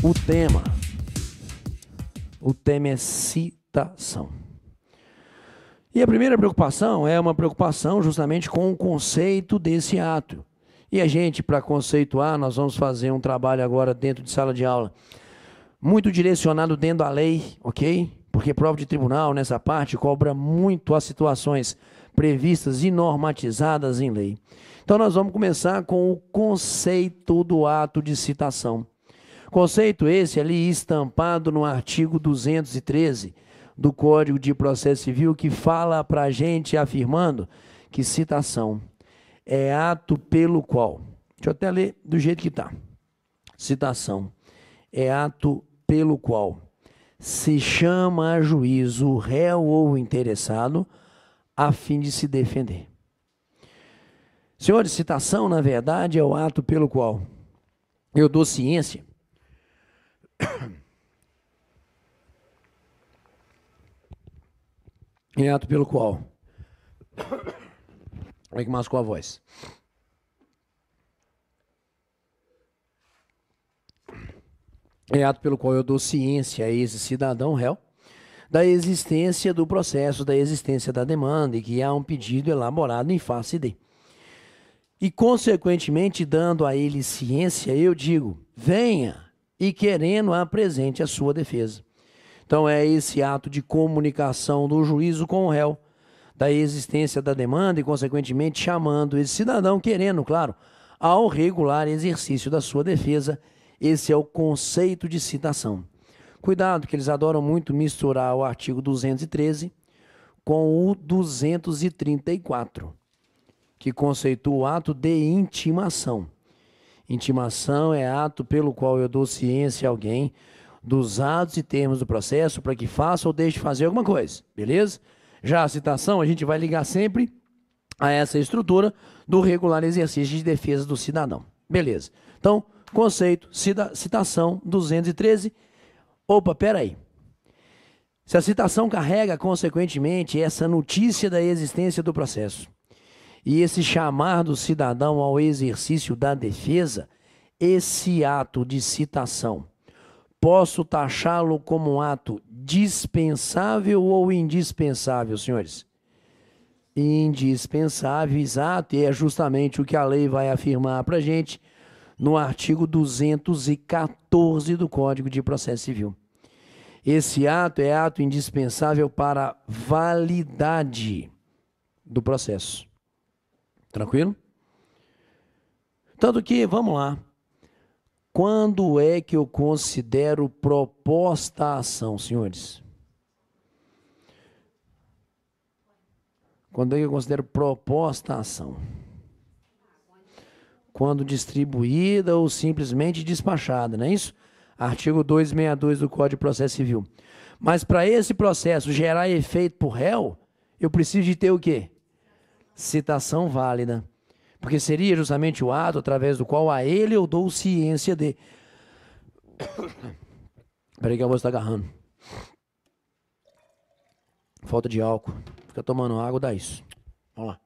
O tema é citação. E a primeira preocupação é uma preocupação justamente com o conceito desse ato. E a gente, para conceituar, nós vamos fazer um trabalho agora dentro de sala de aula, muito direcionado dentro da lei, ok? Porque prova de tribunal, nessa parte, cobra muito as situações previstas e normatizadas em lei. Então, nós vamos começar com o conceito do ato de citação. Conceito esse ali estampado no artigo 213 do Código de Processo Civil, que fala para a gente afirmando que citação é ato pelo qual, deixa eu até ler do jeito que está, citação é ato pelo qual se chama a juízo o réu ou o interessado a fim de se defender. Senhores, citação, na verdade, é o ato pelo qual eu dou ciência é ato pelo qual é que mascou a voz. É ato pelo qual eu dou ciência a esse cidadão réu da existência do processo, da existência da demanda e que há um pedido elaborado em face de. E, consequentemente, dando a ele ciência, eu digo, venha e querendo apresente a sua defesa. Então, é esse ato de comunicação do juízo com o réu, da existência da demanda e, consequentemente, chamando esse cidadão, querendo, claro, ao regular exercício da sua defesa. Esse é o conceito de citação. Cuidado, que eles adoram muito misturar o artigo 213 com o 234, que conceitua o ato de intimação. Intimação é ato pelo qual eu dou ciência a alguém dos atos e termos do processo para que faça ou deixe de fazer alguma coisa, beleza? Já a citação, a gente vai ligar sempre a essa estrutura do regular exercício de defesa do cidadão, beleza? Então, conceito, citação, 213. Opa, peraí. Se a citação carrega, consequentemente, essa notícia da existência do processo e esse chamar do cidadão ao exercício da defesa, esse ato de citação, posso taxá-lo como um ato dispensável ou indispensável, senhores? Indispensável, exato, e é justamente o que a lei vai afirmar para a gente no artigo 214 do Código de Processo Civil. Esse ato é ato indispensável para a validade do processo. Tranquilo? Tanto que, vamos lá, quando é que eu considero proposta a ação, senhores? Quando é que eu considero proposta a ação? Quando distribuída ou simplesmente despachada, não é isso? Artigo 262 do Código de Processo Civil. Mas para esse processo gerar efeito por réu, eu preciso de ter o quê? Citação válida. Porque seria justamente o ato através do qual a ele eu dou ciência de... Peraí que a voz está agarrando. Falta de álcool. Fica tomando água, dá isso. Vamos lá.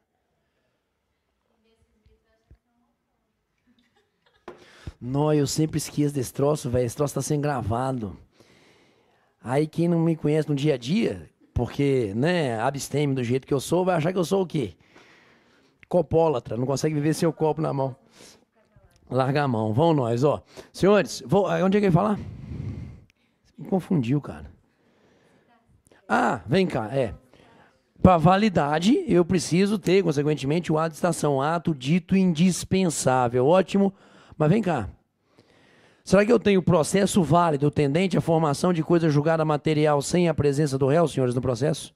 Não, eu sempre esqueço desse troço, velho. Esse troço tá sendo gravado. Aí quem não me conhece no dia a dia, porque, né, absteme do jeito que eu sou, vai achar que eu sou o quê? Copólatra, não consegue viver sem o copo na mão. Larga a mão, vamos nós, ó. Senhores, onde é que eu ia falar? Me confundiu, cara. Ah, vem cá, Para validade, eu preciso ter, consequentemente, o ato de citação, ato dito indispensável. Ótimo. Mas vem cá, será que eu tenho processo válido tendente à formação de coisa julgada material sem a presença do réu, senhores, no processo?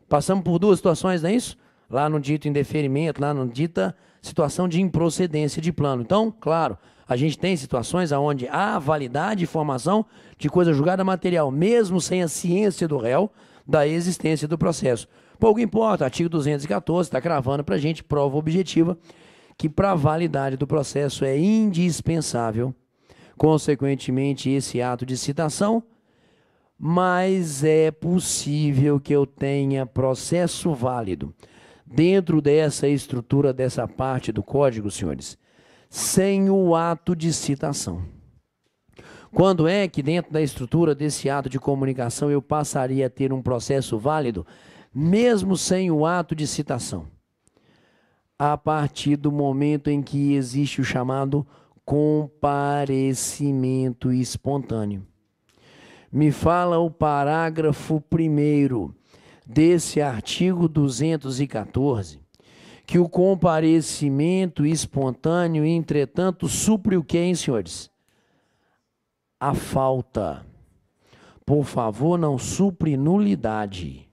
Passamos por duas situações, não é isso? Lá no dito indeferimento, lá no dita situação de improcedência de plano. Então, claro, a gente tem situações onde há validade e formação de coisa julgada material, mesmo sem a ciência do réu da existência do processo. Pouco importa, artigo 214 está cravando para a gente prova objetiva que para a validade do processo é indispensável, consequentemente, esse ato de citação, mas é possível que eu tenha processo válido dentro dessa estrutura, dessa parte do código, senhores, sem o ato de citação. Quando é que dentro da estrutura desse ato de comunicação eu passaria a ter um processo válido, mesmo sem o ato de citação? A partir do momento em que existe o chamado comparecimento espontâneo. Me fala o parágrafo 1º desse artigo 214, que o comparecimento espontâneo, entretanto, supre o quê, hein, senhores? A falta. Por favor, não supre nulidade.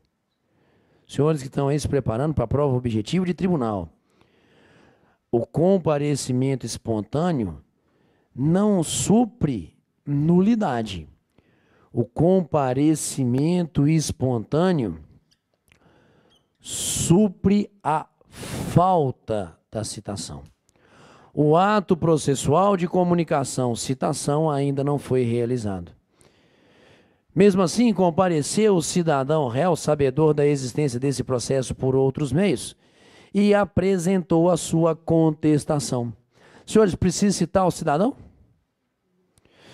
Senhores que estão aí se preparando para a prova objetiva de tribunal, o comparecimento espontâneo não supre nulidade. O comparecimento espontâneo supre a falta da citação. O ato processual de comunicação, citação, ainda não foi realizado. Mesmo assim, compareceu o cidadão réu, sabedor da existência desse processo por outros meios, e apresentou a sua contestação. Senhores, precisa citar o cidadão?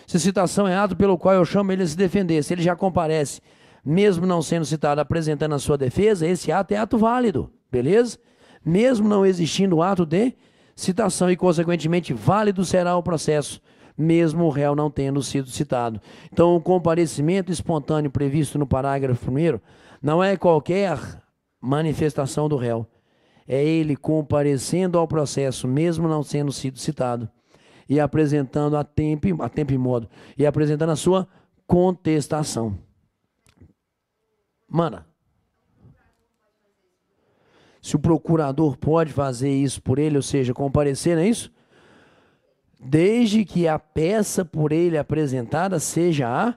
Se citação é ato pelo qual eu chamo ele a se defender, se ele já comparece, mesmo não sendo citado, apresentando a sua defesa, esse ato é ato válido, beleza? Mesmo não existindo o ato de citação e, consequentemente, válido será o processo, mesmo o réu não tendo sido citado. Então, o comparecimento espontâneo previsto no parágrafo 1º não é qualquer manifestação do réu. É ele comparecendo ao processo, mesmo não sendo sido citado, e apresentando a tempo e modo, e apresentando a sua contestação. Manda. Se o procurador pode fazer isso por ele, ou seja, comparecer, não é isso? Desde que a peça por ele apresentada seja a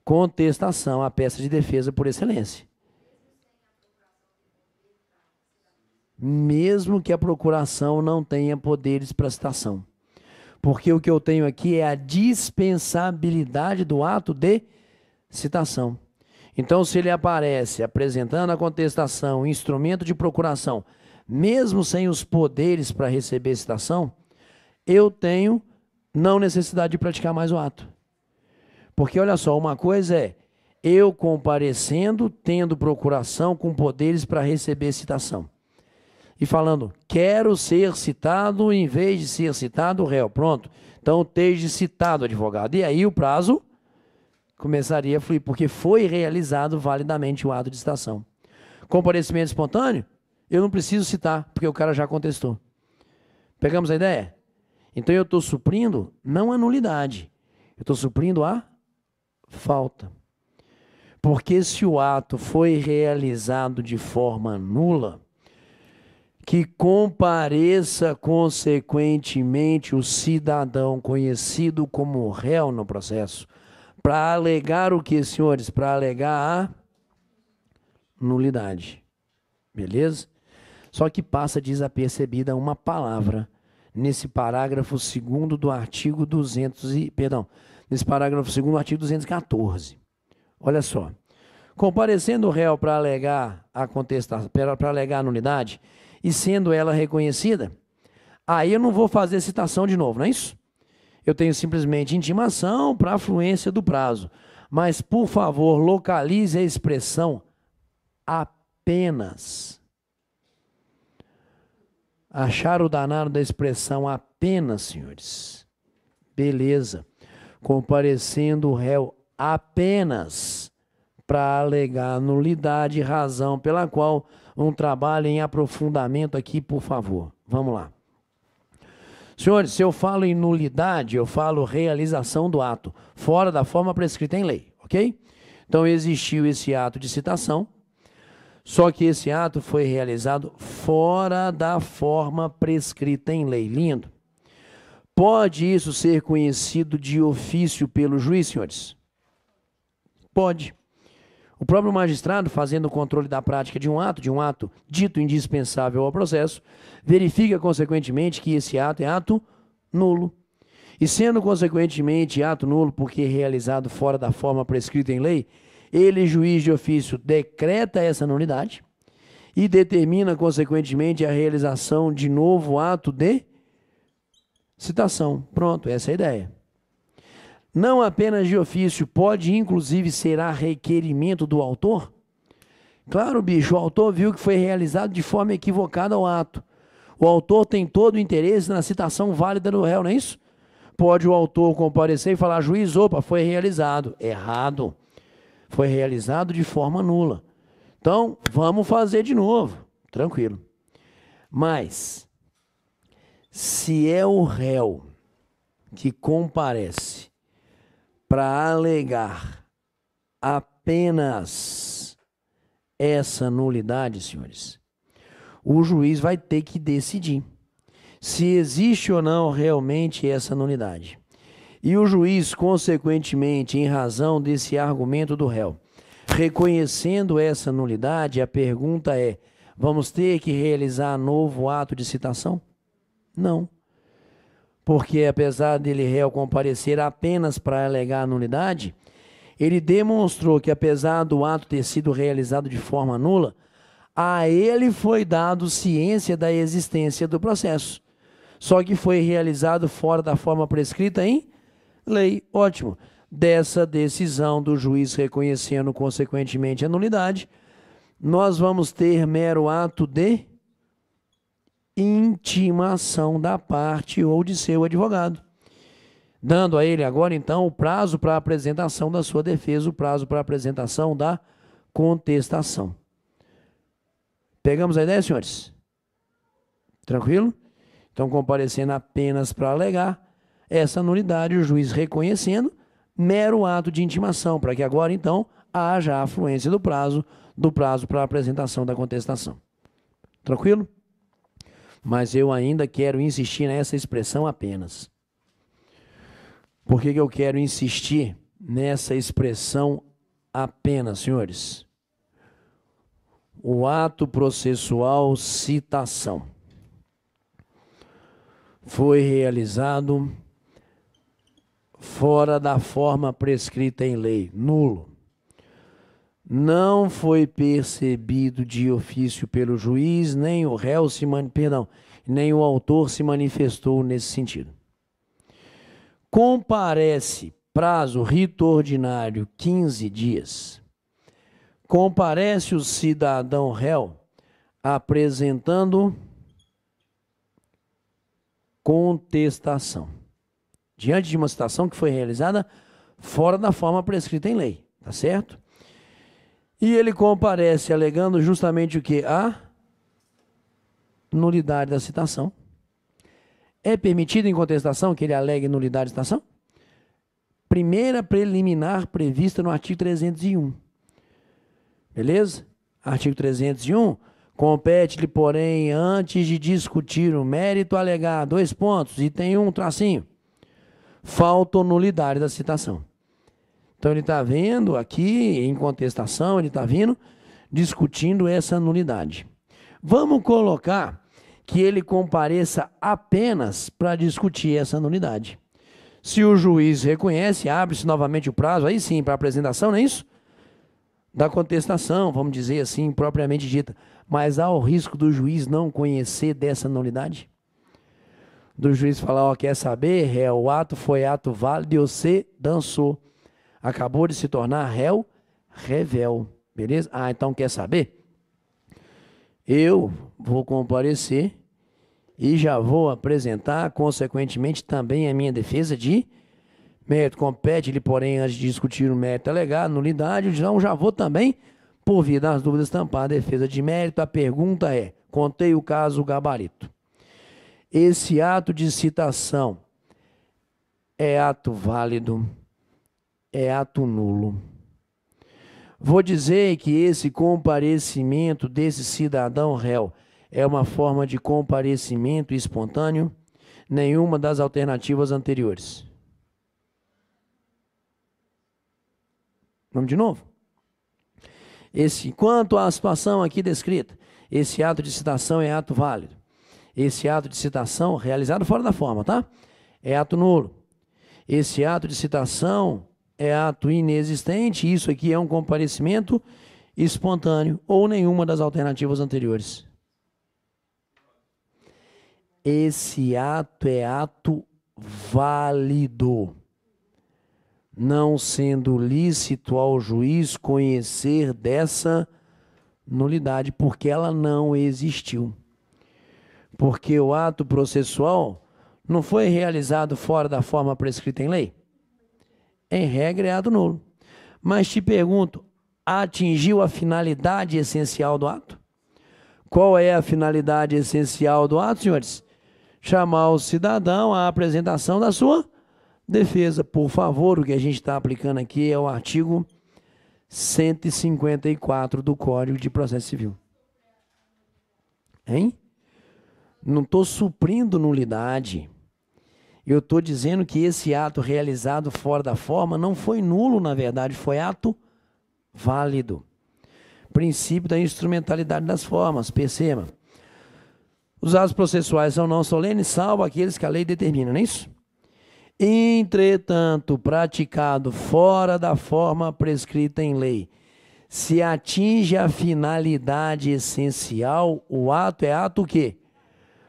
contestação, a peça de defesa por excelência. Mesmo que a procuração não tenha poderes para citação. Porque o que eu tenho aqui é a dispensabilidade do ato de citação. Então, se ele aparece apresentando a contestação, instrumento de procuração, mesmo sem os poderes para receber citação, eu tenho não necessidade de praticar mais o ato. Porque, olha só, uma coisa é eu comparecendo, tendo procuração com poderes para receber citação. E falando, quero ser citado em vez de ser citado o réu. Pronto. Então, esteja citado, advogado. E aí o prazo começaria a fluir, porque foi realizado validamente o ato de citação. Comparecimento espontâneo, eu não preciso citar, porque o cara já contestou. Pegamos a ideia? Então, eu estou suprindo não a nulidade, eu estou suprindo a falta. Porque se o ato foi realizado de forma nula, que compareça consequentemente o cidadão conhecido como réu no processo, para alegar o que, senhores? Para alegar a nulidade. Beleza? Só que passa desapercebida uma palavra nesse parágrafo 2º do artigo 200 nesse parágrafo 2º do artigo 214. Olha só. Comparecendo o réu para alegar a contestação, para alegar a nulidade, e sendo ela reconhecida, aí eu não vou fazer citação de novo, não é isso? Eu tenho simplesmente intimação para a fluência do prazo. Mas, por favor, localize a expressão apenas. Acharam o danado da expressão apenas, senhores? Beleza. Comparecendo o réu apenas para alegar nulidade e razão pela qual um trabalho em aprofundamento aqui, por favor. Vamos lá. Senhores, se eu falo em nulidade, eu falo realização do ato, fora da forma prescrita em lei, ok? Então, existiu esse ato de citação, só que esse ato foi realizado fora da forma prescrita em lei. Lindo. Pode isso ser conhecido de ofício pelo juiz, senhores? Pode. O próprio magistrado, fazendo o controle da prática de um ato dito indispensável ao processo, verifica, consequentemente, que esse ato é ato nulo. E sendo, consequentemente, ato nulo porque realizado fora da forma prescrita em lei, ele, juiz de ofício, decreta essa nulidade e determina, consequentemente, a realização de novo ato de citação. Pronto, essa é a ideia. Não apenas de ofício, pode inclusive ser a requerimento do autor? Claro, bicho, o autor viu que foi realizado de forma equivocada o ato. O autor tem todo o interesse na citação válida do réu, não é isso? Pode o autor comparecer e falar, juiz, opa, foi realizado. Errado. Foi realizado de forma nula. Então, vamos fazer de novo. Tranquilo. Mas, se é o réu que comparece para alegar apenas essa nulidade, senhores, o juiz vai ter que decidir se existe ou não realmente essa nulidade. E o juiz, consequentemente, em razão desse argumento do réu, reconhecendo essa nulidade, a pergunta é, vamos ter que realizar novo ato de citação? Não. Porque apesar dele réu comparecer apenas para alegar a nulidade, ele demonstrou que apesar do ato ter sido realizado de forma nula, a ele foi dado ciência da existência do processo. Só que foi realizado fora da forma prescrita em lei. Ótimo. Dessa decisão do juiz reconhecendo consequentemente a nulidade, nós vamos ter mero ato de intimação da parte ou de seu advogado, dando a ele agora então o prazo para a apresentação da sua defesa, o prazo para a apresentação da contestação. Pegamos a ideia, senhores? Tranquilo? Então, comparecendo apenas para alegar essa nulidade, o juiz reconhecendo, mero ato de intimação, para que agora então haja a afluência do prazo para a apresentação da contestação. Tranquilo? Mas eu ainda quero insistir nessa expressão apenas. Por que eu quero insistir nessa expressão apenas, senhores? O ato processual citação foi realizado fora da forma prescrita em lei, nulo. Não foi percebido de ofício pelo juiz, nem o réu nem o autor se manifestou nesse sentido. Comparece, prazo rito ordinário, 15 dias. Comparece o cidadão réu apresentando contestação. Diante de uma citação que foi realizada fora da forma prescrita em lei, tá certo? E ele comparece alegando justamente o que? A nulidade da citação. É permitido em contestação que ele alegue nulidade de citação? Primeira preliminar prevista no artigo 301. Beleza? Artigo 301. Compete-lhe, porém, antes de discutir o mérito alegar, 2 pontos, item 1, tracinho, falta ou nulidade da citação. Então, ele está vendo aqui, em contestação, ele está vindo discutindo essa nulidade. Vamos colocar que ele compareça apenas para discutir essa nulidade. Se o juiz reconhece, abre-se novamente o prazo, aí sim, para apresentação, não é isso? Da contestação, vamos dizer assim, propriamente dita. Mas há o risco do juiz não conhecer dessa nulidade? Do juiz falar, ó, quer saber, réu, o ato foi ato válido e você dançou. Acabou de se tornar réu, revel. Beleza? Ah, então quer saber? Eu vou comparecer e já vou apresentar, consequentemente, também a minha defesa de mérito. Compete-lhe, porém, antes de discutir o mérito alegado, nulidade, então já vou também, por via das dúvidas, tampar a defesa de mérito. A pergunta é, contei o caso gabarito. Esse ato de citação é ato válido, é ato nulo. Vou dizer que esse comparecimento desse cidadão réu é uma forma de comparecimento espontâneo, nenhuma das alternativas anteriores. Vamos de novo? Quanto à situação aqui descrita, esse ato de citação é ato válido. Esse ato de citação, realizado fora da forma, tá? É ato nulo. Esse ato de citação é ato inexistente, isso aqui é um comparecimento espontâneo ou nenhuma das alternativas anteriores. Esse ato é ato válido. não sendo lícito ao juiz conhecer dessa nulidade, porque ela não existiu. Porque o ato processual não foi realizado fora da forma prescrita em lei. Em regra, é ato nulo. Mas te pergunto, atingiu a finalidade essencial do ato? Qual é a finalidade essencial do ato, senhores? Chamar o cidadão à apresentação da sua defesa. Por favor, o que a gente está aplicando aqui é o artigo 154 do Código de Processo Civil. Hein? Não estou suprindo nulidade. Eu estou dizendo que esse ato realizado fora da forma não foi nulo, na verdade, foi ato válido. Princípio da instrumentalidade das formas, perceba. Os atos processuais são não solenes, salvo aqueles que a lei determina, não é isso? Entretanto, praticado fora da forma prescrita em lei, se atinge a finalidade essencial, o ato é ato o quê?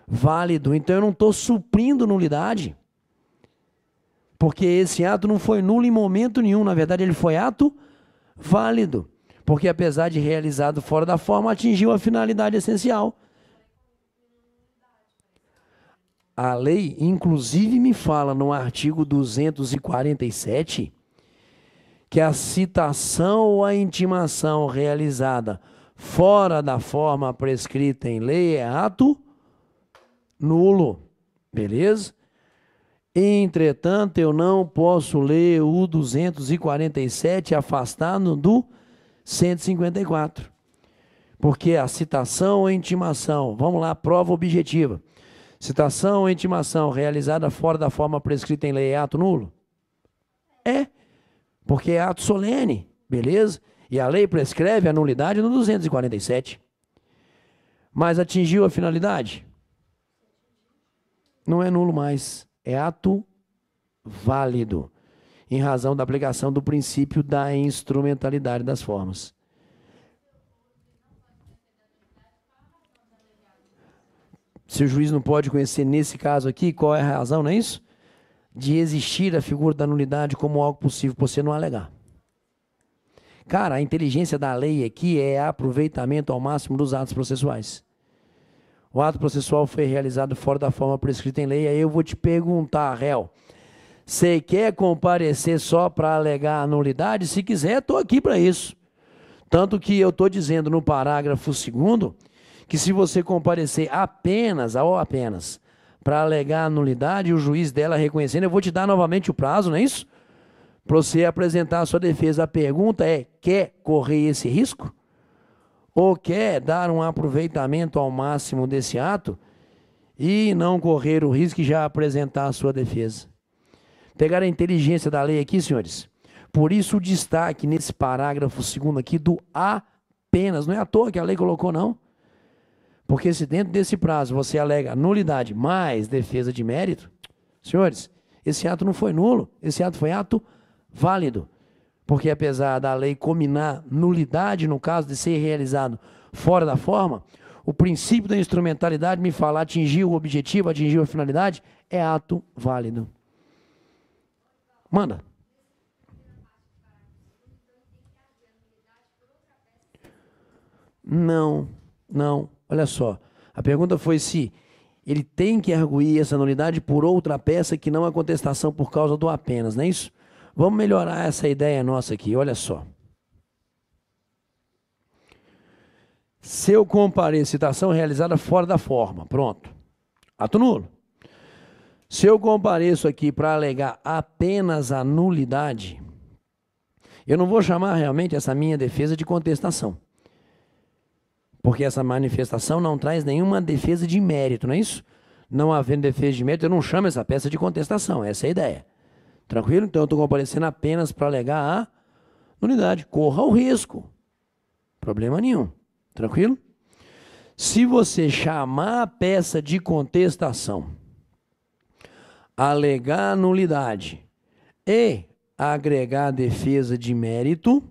Válido. Então eu não estou suprindo nulidade, porque esse ato não foi nulo em momento nenhum, na verdade ele foi ato válido, porque apesar de realizado fora da forma, atingiu a finalidade essencial. A lei, inclusive, me fala no artigo 247 que a citação ou a intimação realizada fora da forma prescrita em lei é ato nulo, beleza? Entretanto, eu não posso ler o 247 afastado do 154, porque a citação ou intimação, vamos lá, prova objetiva. Citação ou intimação realizada fora da forma prescrita em lei é ato nulo? É, porque é ato solene, beleza? E a lei prescreve a nulidade no 247. Mas atingiu a finalidade? Não é nulo mais, é ato válido, em razão da aplicação do princípio da instrumentalidade das formas. Se o juiz não pode conhecer nesse caso aqui, qual é a razão, não é isso? De existir a figura da nulidade como algo possível por você não alegar. Cara, a inteligência da lei aqui é aproveitamento ao máximo dos atos processuais. O ato processual foi realizado fora da forma prescrita em lei, aí eu vou te perguntar, réu, você quer comparecer só para alegar a nulidade? Se quiser, estou aqui para isso. Tanto que eu estou dizendo no parágrafo 2º, que se você comparecer apenas para alegar a nulidade, o juiz dela reconhecendo, eu vou te dar novamente o prazo, não é isso? Para você apresentar a sua defesa. A pergunta é, quer correr esse risco? Ou quer dar um aproveitamento ao máximo desse ato e não correr o risco de já apresentar a sua defesa? Pegar a inteligência da lei aqui, senhores. Por isso o destaque nesse parágrafo 2º aqui do apenas. Não é à toa que a lei colocou, não. Porque se dentro desse prazo você alega nulidade mais defesa de mérito, senhores, esse ato não foi nulo, esse ato foi ato válido. Porque apesar da lei combinar nulidade no caso de ser realizado fora da forma, o princípio da instrumentalidade me fala atingiu o objetivo, atingiu a finalidade, é ato válido. Manda. Não. Olha só, a pergunta foi se ele tem que arguir essa nulidade por outra peça que não a contestação por causa do apenas, não é isso? Vamos melhorar essa ideia nossa aqui, olha só. Se eu compareço, citação realizada fora da forma, pronto, ato nulo. Se eu compareço aqui para alegar apenas a nulidade, eu não vou chamar realmente essa minha defesa de contestação. Porque essa manifestação não traz nenhuma defesa de mérito, não é isso? Não havendo defesa de mérito, eu não chamo essa peça de contestação, essa é a ideia. Tranquilo? Então eu estou comparecendo apenas para alegar a nulidade. Corra o risco. Problema nenhum. Tranquilo? Se você chamar a peça de contestação, alegar a nulidade e agregar defesa de mérito,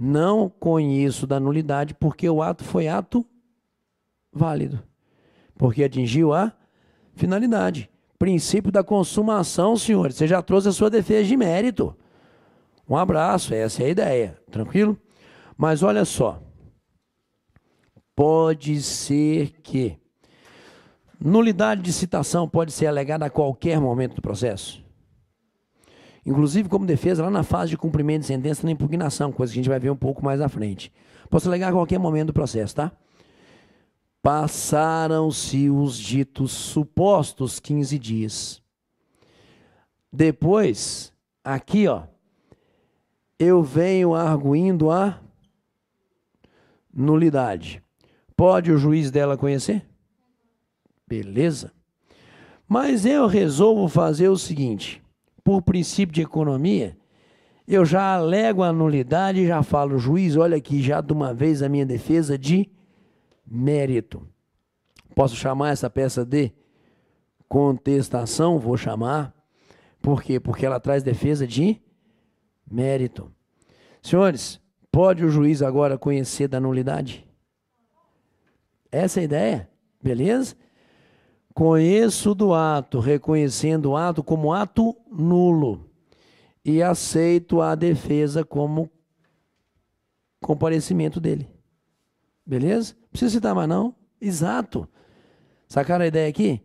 não conheço da nulidade porque o ato foi ato válido. Porque atingiu a finalidade. Princípio da consumação, senhores. Você já trouxe a sua defesa de mérito. Um abraço, essa é a ideia. Tranquilo? Mas olha só. Pode ser que nulidade de citação pode ser alegada a qualquer momento do processo. Inclusive como defesa lá na fase de cumprimento de sentença na impugnação, coisa que a gente vai ver um pouco mais à frente. Posso alegar a qualquer momento do processo, tá? Passaram-se os ditos supostos 15 dias. Depois, aqui, ó, eu venho arguindo a nulidade. Pode o juiz dela conhecer? Beleza. Mas eu resolvo fazer o seguinte, por princípio de economia, eu já alego a nulidade e já falo, juiz, olha aqui, já de uma vez a minha defesa de mérito. Posso chamar essa peça de contestação? Vou chamar. Por quê? Porque ela traz defesa de mérito. Senhores, pode o juiz agora conhecer da nulidade? Essa é a ideia, beleza? Conheço do ato, reconhecendo o ato como ato nulo e aceito a defesa como comparecimento dele. Beleza? Não precisa citar mais não. Exato. Sacaram a ideia aqui?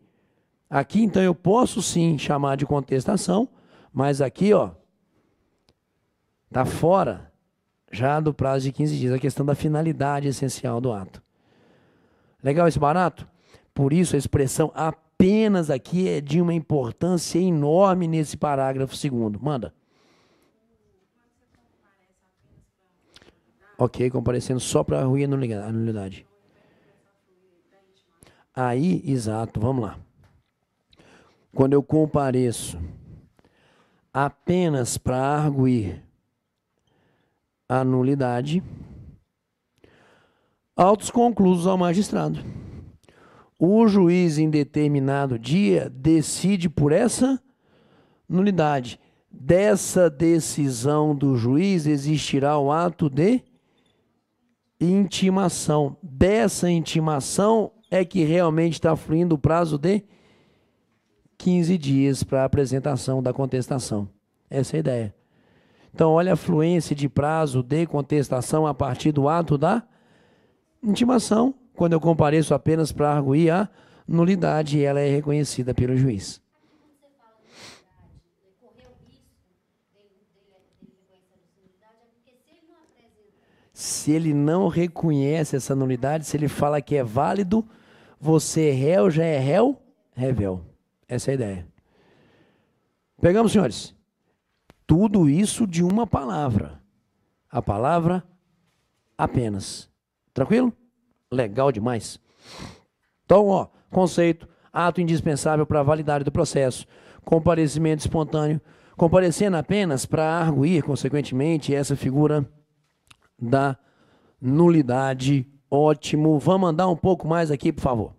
Aqui, então, eu posso sim chamar de contestação, mas aqui, ó, tá fora já do prazo de 15 dias, a questão da finalidade essencial do ato. Legal esse barato? Por isso, a expressão apenas aqui é de uma importância enorme nesse parágrafo 2º. Manda. Ok, comparecendo só para ruir a nulidade. Aí, exato, vamos lá. Quando eu compareço apenas para arguir a nulidade, autos conclusos ao magistrado. O juiz em determinado dia decide por essa nulidade. Dessa decisão do juiz existirá o ato de intimação. Dessa intimação é que realmente está fluindo o prazo de 15 dias para a apresentação da contestação. Essa é a ideia. Então, olha a fluência de prazo de contestação a partir do ato da intimação, quando eu compareço apenas para arguir a nulidade, ela é reconhecida pelo juiz. Se ele não reconhece essa nulidade, se ele fala que é válido, você é réu, já é réu, revel. Essa é a ideia. Pegamos, senhores? Tudo isso de uma palavra. A palavra apenas. Tranquilo? Legal demais. Então, ó, conceito, ato indispensável para a validade do processo, comparecimento espontâneo, comparecendo apenas para arguir, consequentemente, essa figura da nulidade. Ótimo. Vamos andar um pouco mais aqui, por favor.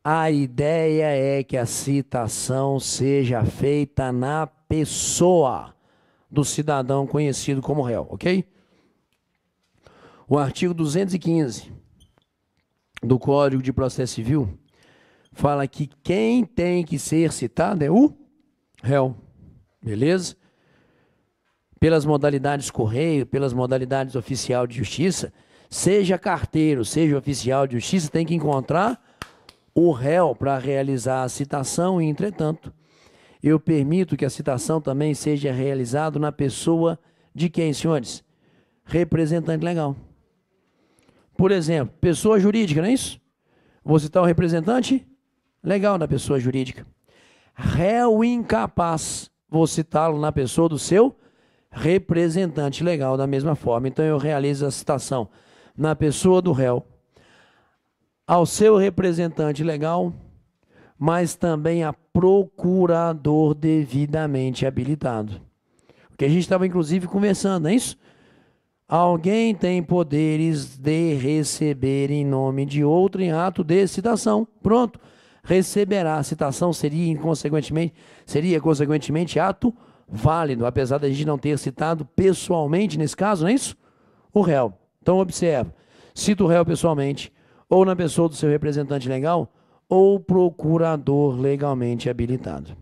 A ideia é que a citação seja feita na pessoa do cidadão conhecido como réu, ok? O artigo 215 do Código de Processo Civil fala que quem tem que ser citado é o réu, beleza? Pelas modalidades correio, pelas modalidades oficial de justiça, seja carteiro, seja oficial de justiça, tem que encontrar o réu para realizar a citação e, entretanto, eu permito que a citação também seja realizada na pessoa de quem, senhores? Representante legal. Por exemplo, pessoa jurídica, não é isso? Vou citar o representante legal da pessoa jurídica. Réu incapaz, vou citá-lo na pessoa do seu representante legal da mesma forma. Então, eu realizo a citação na pessoa do réu, ao seu representante legal, mas também a procurador devidamente habilitado. O que a gente estava, inclusive, conversando, não é isso? Alguém tem poderes de receber em nome de outro em ato de citação. Pronto. Receberá. A citação seria, consequentemente, ato válido, apesar da gente não ter citado pessoalmente, nesse caso, não é isso? O réu. Então, observa. Cita o réu pessoalmente, ou na pessoa do seu representante legal, ou procurador legalmente habilitado.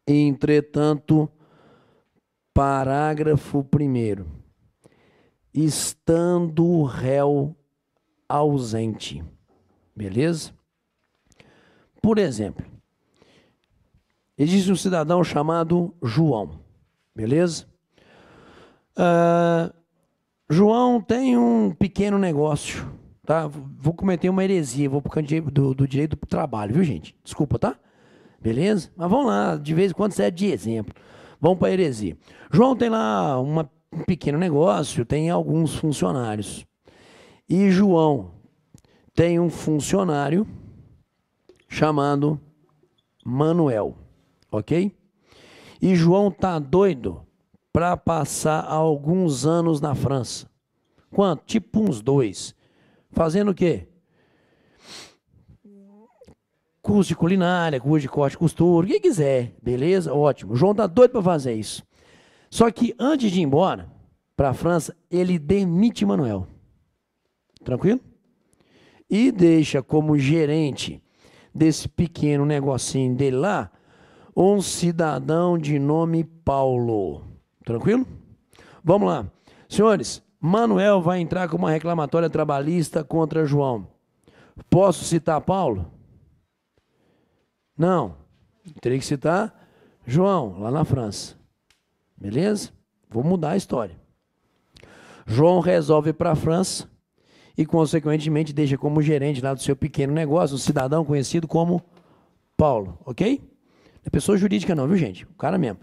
Entretanto, parágrafo 1º. Estando o réu ausente. Beleza? Por exemplo, existe um cidadão chamado João. Beleza? João tem um pequeno negócio, tá? Vou cometer uma heresia, vou pro canto do direito do trabalho, viu, gente? Desculpa, tá? Beleza? Mas vamos lá, de vez em quando serve de exemplo. Vamos para a heresia. João tem lá um pequeno negócio, tem alguns funcionários. E João tem um funcionário chamado Manuel, ok? E João tá doido para passar alguns anos na França. Quanto? Tipo uns 2. Fazendo o quê? Curso de culinária, curso de corte e costura, o que quiser, beleza? Ótimo. O João tá doido para fazer isso. Só que antes de ir embora para a França, ele demite Manuel. Tranquilo? E deixa como gerente desse pequeno negocinho dele lá um cidadão de nome Paulo. Tranquilo? Vamos lá. Senhores, Manuel vai entrar com uma reclamatória trabalhista contra João. Posso citar Paulo? Não. Teria que citar João, lá na França. Beleza? Vou mudar a história. João resolve ir para a França e, consequentemente, deixa como gerente lá do seu pequeno negócio um cidadão conhecido como Paulo. Ok? Não é pessoa jurídica não, viu, gente? O cara mesmo.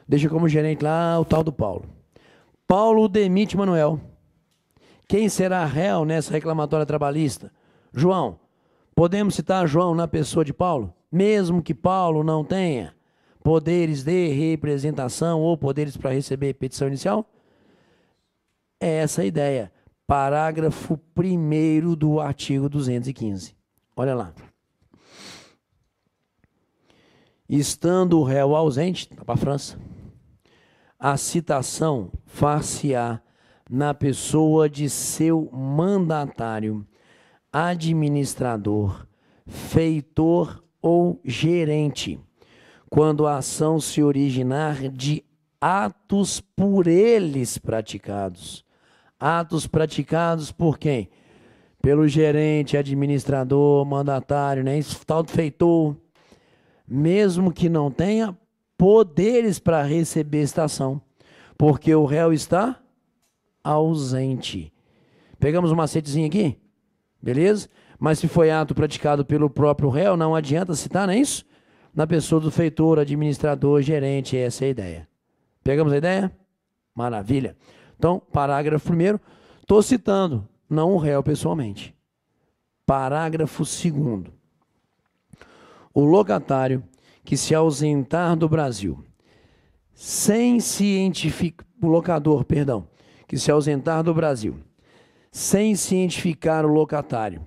Deixa como gerente lá o tal do Paulo. Paulo demite Manuel. Quem será réu nessa reclamatória trabalhista? João. Podemos citar João na pessoa de Paulo? Mesmo que Paulo não tenha poderes de representação ou poderes para receber petição inicial? É essa a ideia. Parágrafo 1º do artigo 215. Olha lá. Estando o réu ausente, está para a França, a citação far-se-á na pessoa de seu mandatário, administrador, feitor ou gerente, quando a ação se originar de atos por eles praticados. Atos praticados por quem? Pelo gerente, administrador, mandatário, né? Isso, tal do feitor, mesmo que não tenha poderes para receber estação, porque o réu está ausente. Pegamos um macetezinho aqui? Beleza? Mas se foi ato praticado pelo próprio réu, não adianta citar, não é isso? Na pessoa do feitor, administrador, gerente, essa é a ideia. Pegamos a ideia? Maravilha. Então, parágrafo 1º, estou citando, não o réu pessoalmente. Parágrafo 2º. O locatário que se ausentar do Brasil, sem cientificar, o locador, perdão, que se ausentar do Brasil, sem cientificar o locatário,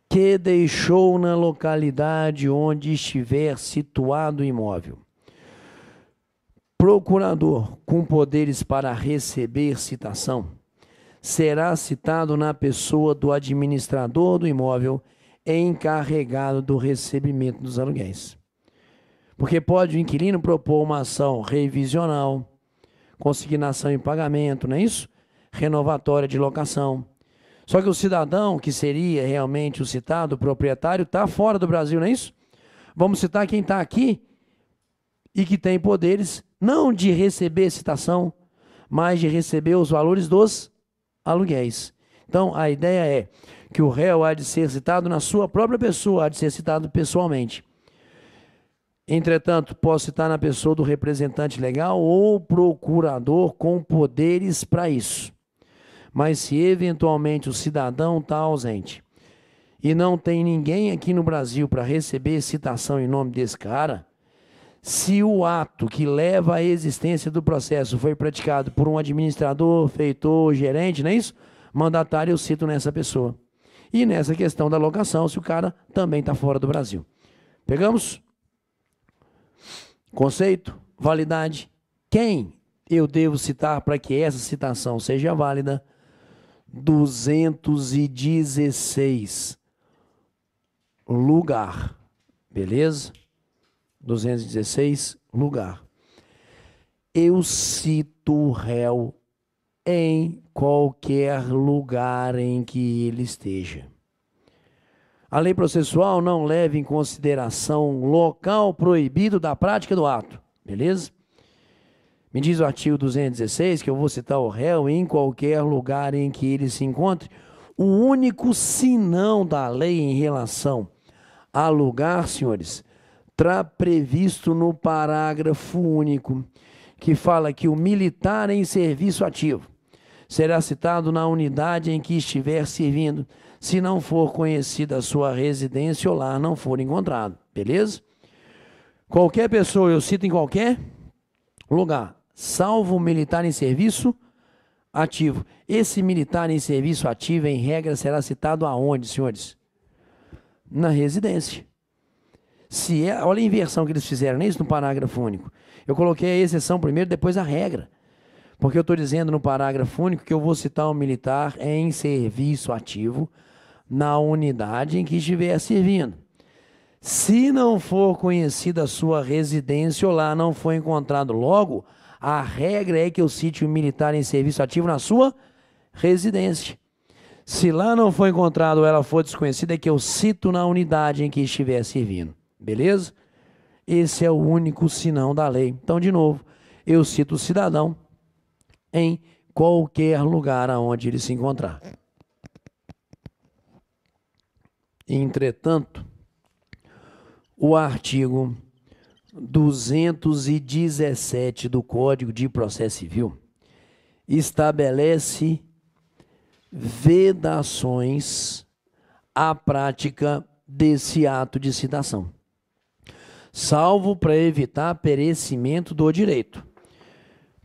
que deixou na localidade onde estiver situado o imóvel, procurador com poderes para receber citação, será citado na pessoa do administrador do imóvel encarregado do recebimento dos aluguéis. Porque pode o inquilino propor uma ação revisional, consignação em pagamento, não é isso? Renovatória de locação. Só que o cidadão, que seria realmente o citado, o proprietário, está fora do Brasil, não é isso? Vamos citar quem está aqui e que tem poderes, não de receber citação, mas de receber os valores dos aluguéis. Então, a ideia é que o réu há de ser citado na sua própria pessoa, há de ser citado pessoalmente. Entretanto, posso citar na pessoa do representante legal ou procurador com poderes para isso. Mas se eventualmente o cidadão está ausente e não tem ninguém aqui no Brasil para receber citação em nome desse cara, se o ato que leva à existência do processo foi praticado por um administrador, feitor, gerente, não é isso? Mandatário eu cito nessa pessoa. E nessa questão da locação, se o cara também está fora do Brasil. Pegamos? Conceito, validade. Quem eu devo citar para que essa citação seja válida? 216. lugar. Beleza? 216, lugar. Eu cito o réu em qualquer lugar em que ele esteja. A lei processual não leva em consideração local proibido da prática do ato. Beleza? Me diz o artigo 216 que eu vou citar o réu em qualquer lugar em que ele se encontre. O único senão da lei em relação a lugar, senhores, está previsto no parágrafo único, que fala que o militar em serviço ativo será citado na unidade em que estiver servindo, se não for conhecida a sua residência ou lar não for encontrado. Beleza? Qualquer pessoa eu cito em qualquer lugar, salvo o militar em serviço ativo. Esse militar em serviço ativo, em regra, será citado aonde, senhores? Na residência. Olha a inversão que eles fizeram, nem isso no parágrafo único. Eu coloquei a exceção primeiro, depois a regra. Porque eu estou dizendo no parágrafo único que eu vou citar um militar em serviço ativo na unidade em que estiver servindo. Se não for conhecida a sua residência ou lá não for encontrado logo, a regra é que eu cite o militar em serviço ativo na sua residência. Se lá não for encontrado ou ela for desconhecida, é que eu cito na unidade em que estiver servindo. Beleza? Esse é o único senão da lei. Então, de novo, eu cito o cidadão em qualquer lugar aonde ele se encontrar. Entretanto, o artigo 217 do Código de Processo Civil estabelece vedações à prática desse ato de citação, salvo para evitar perecimento do direito.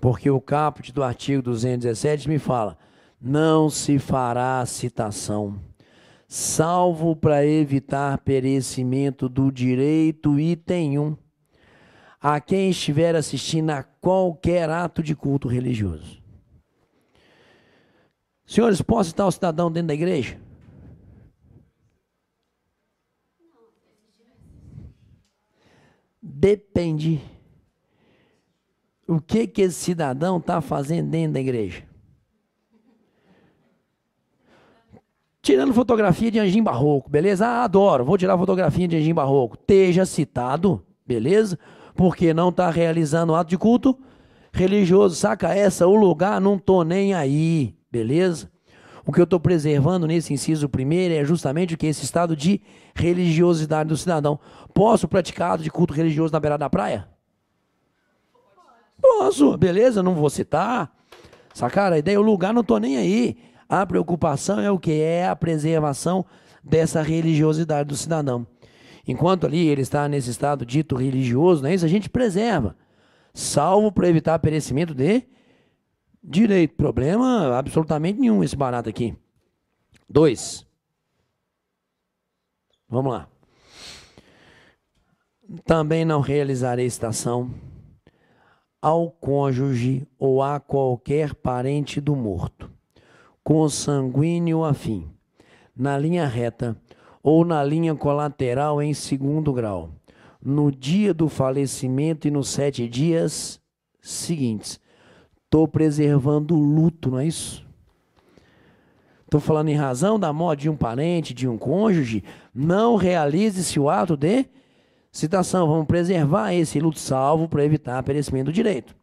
Porque o caput do artigo 217 me fala, não se fará citação, salvo para evitar perecimento do direito, item 1, a quem estiver assistindo a qualquer ato de culto religioso. Senhores, posso citar o cidadão dentro da igreja? Depende. O que esse cidadão está fazendo dentro da igreja? Tirando fotografia de anjinho barroco, beleza? Ah, adoro, vou tirar fotografia de anjinho barroco. Esteja citado, beleza? Porque não está realizando ato de culto religioso. Saca essa? O lugar não estou nem aí, beleza? O que eu estou preservando nesse inciso primeiro é justamente o que? Esse estado de religiosidade do cidadão. Posso praticar ato de culto religioso na beirada da praia? Posso, beleza? Não vou citar. Sacaram a ideia? O lugar não estou nem aí. A preocupação é o que? É a preservação dessa religiosidade do cidadão. Enquanto ali ele está nesse estado dito religioso, não é isso? A gente preserva, salvo para evitar perecimento de direito. Problema absolutamente nenhum esse barato aqui. 2. Vamos lá. Também não realizarei citação ao cônjuge ou a qualquer parente do morto, consanguíneo afim, na linha reta ou na linha colateral em segundo grau, no dia do falecimento e nos 7 dias seguintes. Estou preservando o luto, não é isso? Estou falando em razão da morte de um parente, de um cônjuge, não realize-se o ato de citação. Vamos preservar esse luto, salvo para evitar perecimento do direito.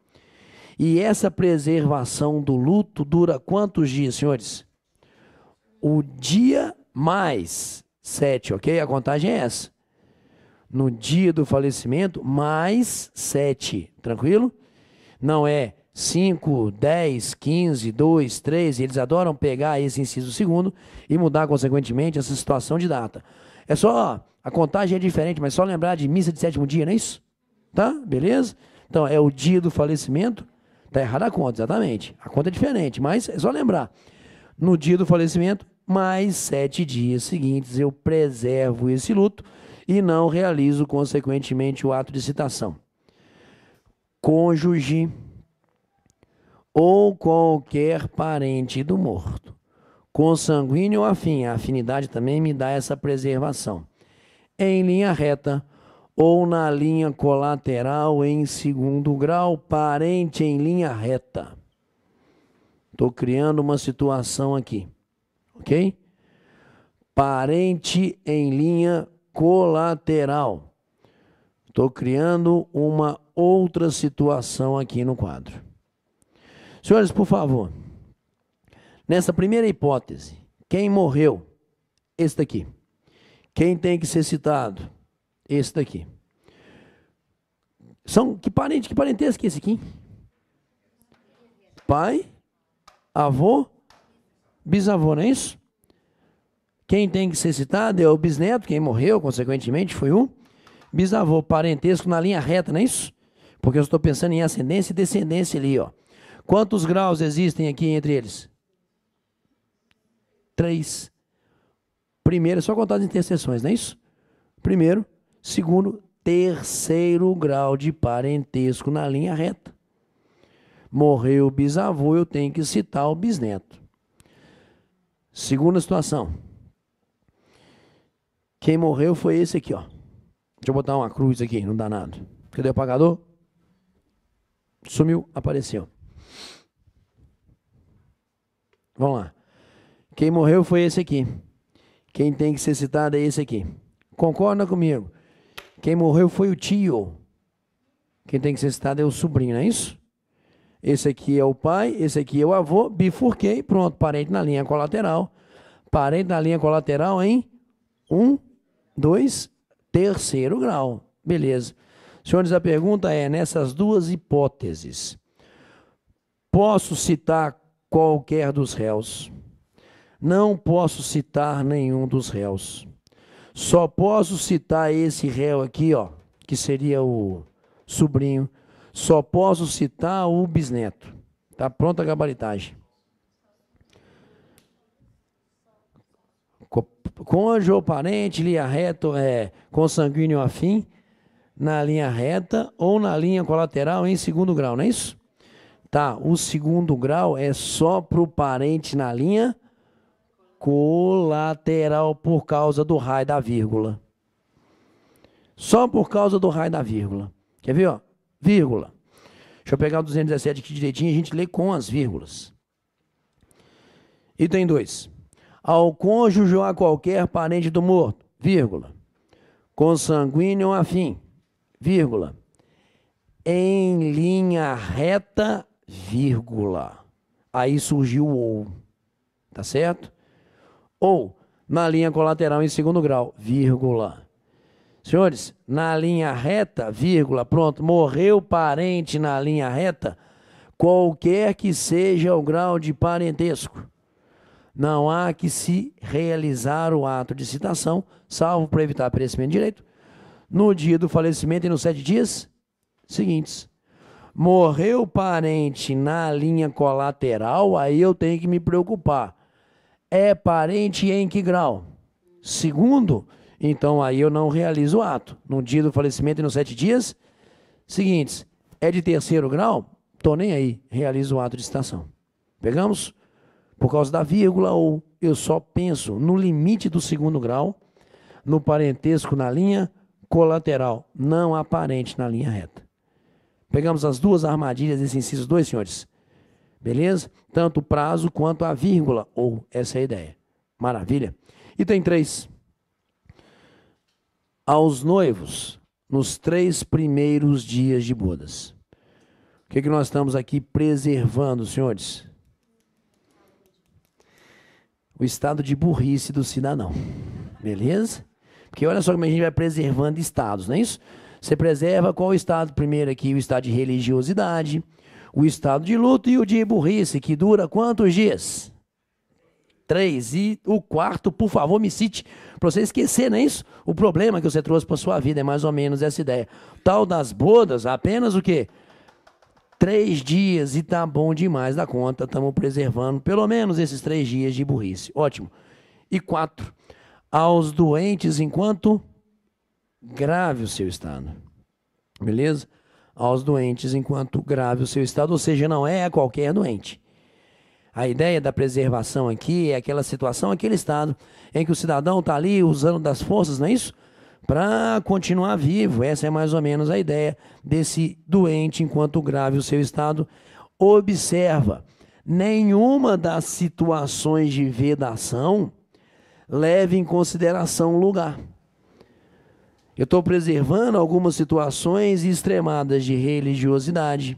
E essa preservação do luto dura quantos dias, senhores? O dia mais 7, ok? A contagem é essa. No dia do falecimento, mais 7, tranquilo? Não é 5, 10, 15, 2, 3, eles adoram pegar esse inciso segundo e mudar, consequentemente, essa situação de data. É só, a contagem é diferente, mas só lembrar de missa de 7º dia, não é isso? Tá? Beleza? Então, é o dia do falecimento. Tá errada a conta, exatamente. A conta é diferente, mas é só lembrar. No dia do falecimento, mais 7 dias seguintes, eu preservo esse luto e não realizo, consequentemente, o ato de citação. Cônjuge ou qualquer parente do morto, consanguíneo ou afim, a afinidade também me dá essa preservação. em linha reta ou na linha colateral em segundo grau, parente em linha reta. Estou criando uma situação aqui, ok? Parente em linha colateral. Estou criando uma outra situação aqui no quadro. Senhores, por favor, nessa primeira hipótese, quem morreu? Esse daqui. Quem tem que ser citado? Esse daqui. Que parentesco é esse aqui? Pai, avô, bisavô, não é isso? Quem tem que ser citado é o bisneto, quem morreu, consequentemente, foi o bisavô, parentesco na linha reta, não é isso? Porque eu estou pensando em ascendência e descendência ali, ó. Quantos graus existem aqui entre eles? 3. Primeiro, só contar as interseções, não é isso? Primeiro, segundo, terceiro grau de parentesco na linha reta. Morreu o bisavô, eu tenho que citar o bisneto. Segunda situação. Quem morreu foi esse aqui, ó. Deixa eu botar uma cruz aqui, não dá nada. Cadê o apagador? Sumiu, apareceu. Vamos lá. Quem morreu foi esse aqui. Quem tem que ser citado é esse aqui. Concorda comigo? Quem morreu foi o tio. Quem tem que ser citado é o sobrinho, não é isso? Esse aqui é o pai, esse aqui é o avô. Bifurquei, pronto, parente na linha colateral. Parente na linha colateral em 1, 2, terceiro grau. Beleza. Senhores, a pergunta é, nessas duas hipóteses, posso citar qualquer dos réus? Não posso citar nenhum dos réus. Só posso citar esse réu aqui, ó, que seria o sobrinho. Só posso citar o bisneto. Tá pronta a gabaritagem. Cônjuge ou parente, linha reta, consanguíneo afim, na linha reta ou na linha colateral em segundo grau, não é isso? Tá, o segundo grau é só para o parente na linha colateral por causa do raio da vírgula. Só por causa do raio da vírgula. Quer ver, ó? Vírgula. Deixa eu pegar o 217 aqui direitinho e a gente lê com as vírgulas. Item 2. Ao cônjuge ou a qualquer parente do morto, vírgula. Consanguíneo afim, vírgula. Em linha reta, vírgula. Aí surgiu o ou. Tá certo? Ou na linha colateral em segundo grau, vírgula. Senhores, na linha reta, vírgula, pronto, morreu parente na linha reta, qualquer que seja o grau de parentesco. Não há que se realizar o ato de citação, salvo para evitar perecimento de direito, no dia do falecimento e nos 7 dias seguintes. Morreu parente na linha colateral, aí eu tenho que me preocupar. É parente em que grau? Segundo, então aí eu não realizo o ato. No dia do falecimento e nos 7 dias seguintes. É de terceiro grau? Tô nem aí, realizo o ato de citação. Pegamos? Por causa da vírgula, ou eu só penso no limite do segundo grau, no parentesco na linha colateral, não há parente na linha reta. Pegamos as duas armadilhas desse inciso 2, senhores. Beleza? Tanto o prazo quanto a vírgula, ou essa é a ideia. Maravilha. Item 3. Aos noivos, nos 3 primeiros dias de bodas. O que nós estamos aqui preservando, senhores? O estado de burrice do cidadão. Beleza? Porque olha só como a gente vai preservando estados, não é isso? Você preserva qual estado primeiro aqui? O estado de religiosidade, o estado de luto e o de burrice, que dura quantos dias? 3. E o quarto, por favor, me cite, para você esquecer, não é isso? O problema que você trouxe para a sua vida é mais ou menos essa ideia. Tal das bodas, apenas o quê? 3 dias e tá bom demais da conta, estamos preservando pelo menos esses 3 dias de burrice. Ótimo. E 4. Aos doentes enquanto grave o seu estado. Beleza? Aos doentes enquanto grave o seu estado, ou seja, não é a qualquer doente. A ideia da preservação aqui é aquela situação, aquele estado em que o cidadão está ali usando das forças, não é isso? para continuar vivo. Essa é mais ou menos a ideia desse doente enquanto grave o seu estado. Observa, nenhuma das situações de vedação leva em consideração o lugar. Eu estou preservando algumas situações extremadas de religiosidade,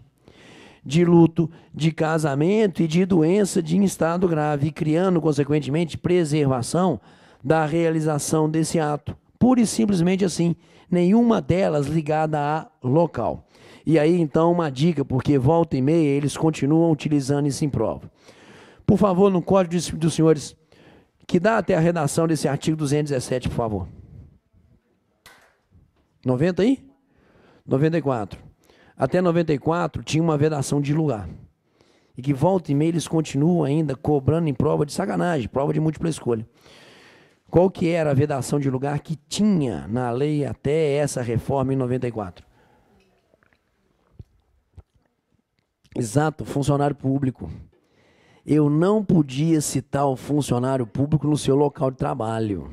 de luto, de casamento e de doença em estado grave, criando, consequentemente, preservação da realização desse ato. Pura e simplesmente assim, nenhuma delas ligada a local. E aí, então, uma dica, porque volta e meia eles continuam utilizando isso em prova. Por favor, no Código dos Senhores, que dá até a redação desse artigo 217, por favor. 90 aí? 94. Até 94 tinha uma vedação de lugar. E que volta e meia eles continuam ainda cobrando em prova de sacanagem, prova de múltipla escolha. Qual que era a vedação de lugar que tinha na lei até essa reforma em 94? Exato, funcionário público. Eu não podia citar o funcionário público no seu local de trabalho.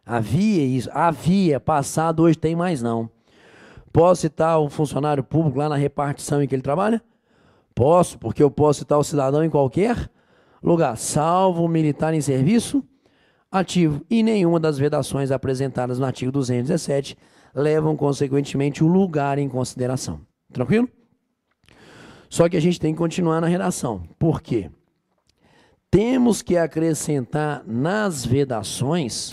Havia isso, havia, passado, hoje tem mais não. Posso citar o funcionário público lá na repartição em que ele trabalha? Posso, porque eu posso citar o cidadão em qualquer lugar, salvo o militar em serviço ativo. E nenhuma das vedações apresentadas no artigo 217 levam, consequentemente, o lugar em consideração. Tranquilo? Só que a gente tem que continuar na redação. Por quê? Temos que acrescentar nas vedações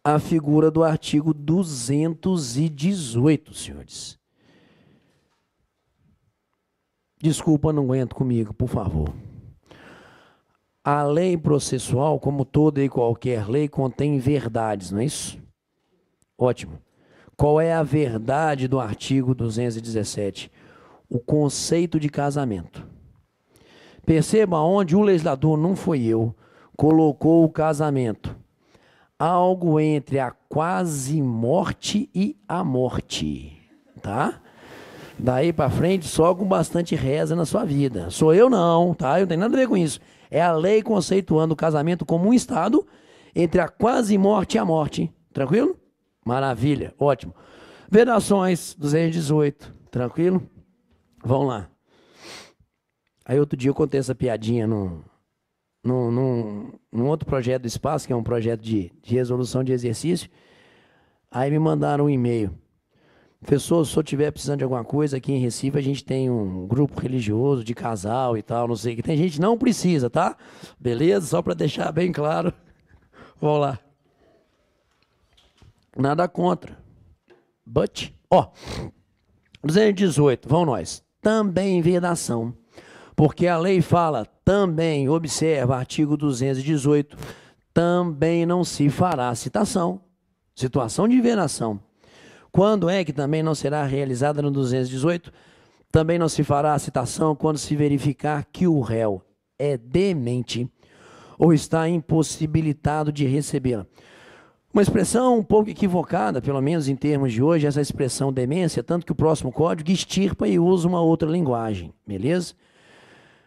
a figura do artigo 218, senhores. Desculpa, não aguento comigo, por favor. A lei processual, como toda e qualquer lei, contém verdades, não é isso? Ótimo. Qual é a verdade do artigo 217? O conceito de casamento. Perceba onde o legislador, não foi eu, colocou o casamento. Algo entre a quase morte e a morte, tá? Daí para frente, só com bastante reza na sua vida. Sou eu não, tá? Eu não tenho nada a ver com isso. É a lei conceituando o casamento como um estado entre a quase morte e a morte. Tranquilo? Maravilha, ótimo. Vedações 218, tranquilo? Vamos lá. Aí outro dia eu contei essa piadinha num outro projeto do espaço, que é um projeto de resolução de exercício. Aí me mandaram um e-mail. Professor, se eu estiver precisando de alguma coisa, aqui em Recife a gente tem um grupo religioso de casal e tal, não sei o que. Tem gente que não precisa, tá? Beleza? Só para deixar bem claro. Vamos lá. Nada contra. But, 218, vamos nós. Também vedação. Porque a lei fala, também, observa, artigo 218, também não se fará citação. Situação de vedação. Quando é que também não será realizada no 218? Também não se fará a citação quando se verificar que o réu é demente ou está impossibilitado de recebê-la. Uma expressão um pouco equivocada, pelo menos em termos de hoje, essa expressão demência, tanto que o próximo código extirpa e usa uma outra linguagem, beleza?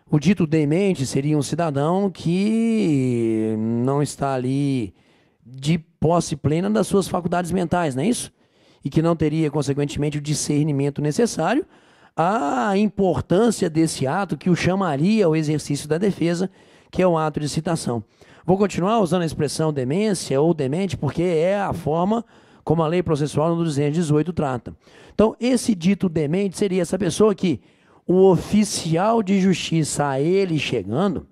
O dito demente seria um cidadão que não está ali de posse plena das suas faculdades mentais, não é isso? E que não teria, consequentemente, o discernimento necessário à importância desse ato que o chamaria ao exercício da defesa, que é o ato de citação. Vou continuar usando a expressão demência ou demente, porque é a forma como a lei processual no 218 trata. Então, esse dito demente seria essa pessoa que o oficial de justiça, a ele chegando,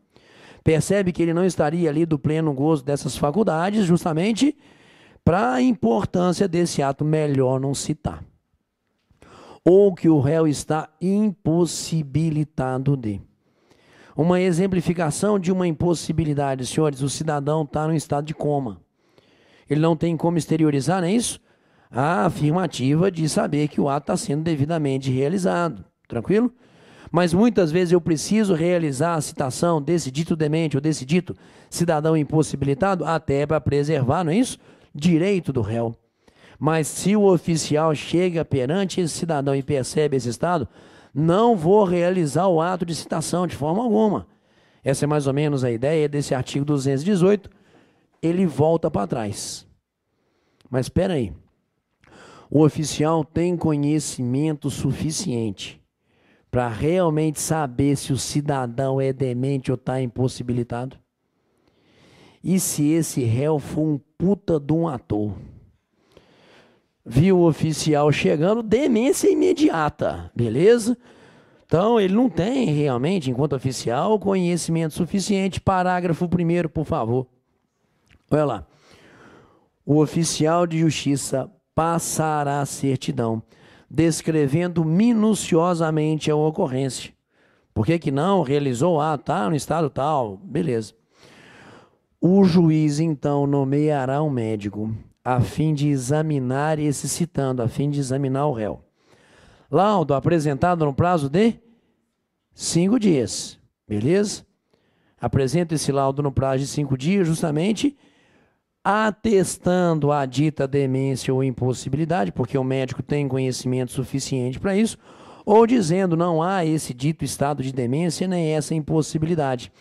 percebe que ele não estaria ali do pleno gozo dessas faculdades, justamente para a importância desse ato, melhor não citar. Ou que o réu está impossibilitado de. Uma exemplificação de uma impossibilidade, senhores, o cidadão está no estado de coma. Ele não tem como exteriorizar, não é isso? A afirmativa de saber que o ato está sendo devidamente realizado. Tranquilo? Mas muitas vezes eu preciso realizar a citação desse dito demente ou desse dito cidadão impossibilitado, até para preservar, não é isso? Direito do réu. Mas se o oficial chega perante esse cidadão e percebe esse estado, não vou realizar o ato de citação de forma alguma. Essa é mais ou menos a ideia desse artigo 218. Ele volta para trás. Mas espera aí. O oficial tem conhecimento suficiente para realmente saber se o cidadão é demente ou está impossibilitado? E se esse réu for um puta de um ator? Viu o oficial chegando, demência imediata, beleza? Então, ele não tem realmente, enquanto oficial, conhecimento suficiente. Parágrafo 1º, por favor. Olha lá. O oficial de justiça passará a certidão, descrevendo minuciosamente a ocorrência. Por que não? Realizou o ato, tá no estado tal, beleza. O juiz, então, nomeará um médico a fim de examinar esse citando, a fim de examinar o réu. Laudo apresentado no prazo de 5 dias, beleza? Apresenta esse laudo no prazo de 5 dias, justamente atestando a dita demência ou impossibilidade, porque o médico tem conhecimento suficiente para isso, ou dizendo não há esse dito estado de demência nem essa impossibilidade.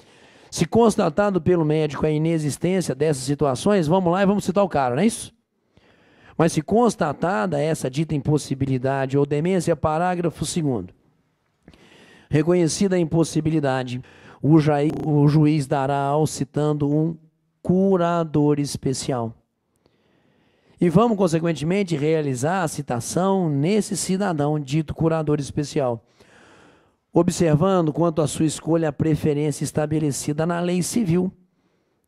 Se constatado pelo médico a inexistência dessas situações, vamos lá e vamos citar o cara, não é isso? Mas se constatada essa dita impossibilidade ou demência, parágrafo 2º. Reconhecida a impossibilidade, o juiz dará ao citando um curador especial. E vamos, consequentemente, realizar a citação nesse cidadão dito curador especial, observando quanto à sua escolha a preferência estabelecida na lei civil.